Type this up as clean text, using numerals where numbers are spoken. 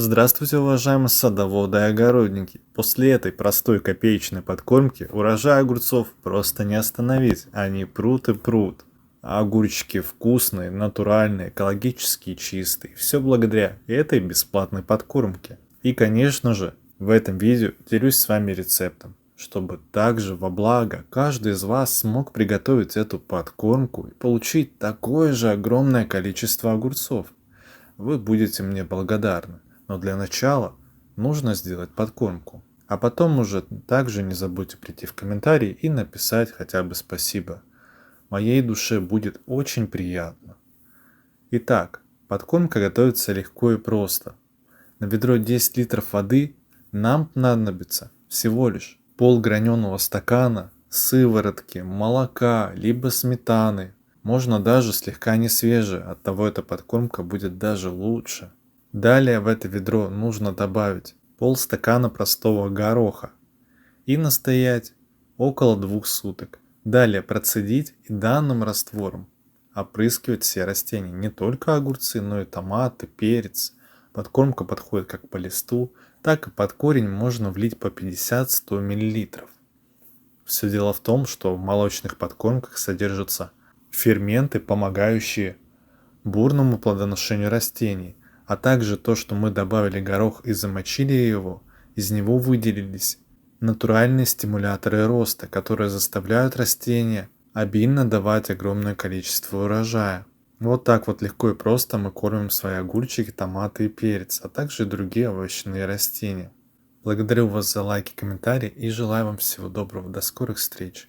Здравствуйте, уважаемые садоводы и огородники. После этой простой копеечной подкормки урожай огурцов просто не остановить. Они прут и прут. А огурчики вкусные, натуральные, экологические, чистые. Все благодаря этой бесплатной подкормке. И, конечно же, в этом видео делюсь с вами рецептом, чтобы также во благо каждый из вас смог приготовить эту подкормку и получить такое же огромное количество огурцов. Вы будете мне благодарны. Но для начала нужно сделать подкормку. А потом уже также не забудьте прийти в комментарии и написать хотя бы спасибо. Моей душе будет очень приятно. Итак, подкормка готовится легко и просто. На ведро 10 литров воды нам понадобится всего лишь полграненого стакана сыворотки, молока, либо сметаны. Можно даже слегка не свежее, оттого эта подкормка будет даже лучше. Далее в это ведро нужно добавить полстакана простого гороха и настоять около 2 суток. Далее процедить и данным раствором опрыскивать все растения, не только огурцы, но и томаты, перец. Подкормка подходит как по листу, так и под корень можно влить по 50-100 мл. Все дело в том, что в молочных подкормках содержатся ферменты, помогающие бурному плодоношению растений, а также то, что мы добавили горох и замочили его, из него выделились натуральные стимуляторы роста, которые заставляют растения обильно давать огромное количество урожая. Вот так вот легко и просто мы кормим свои огурчики, томаты и перец, а также другие овощные растения. Благодарю вас за лайки, комментарии и желаю вам всего доброго. До скорых встреч!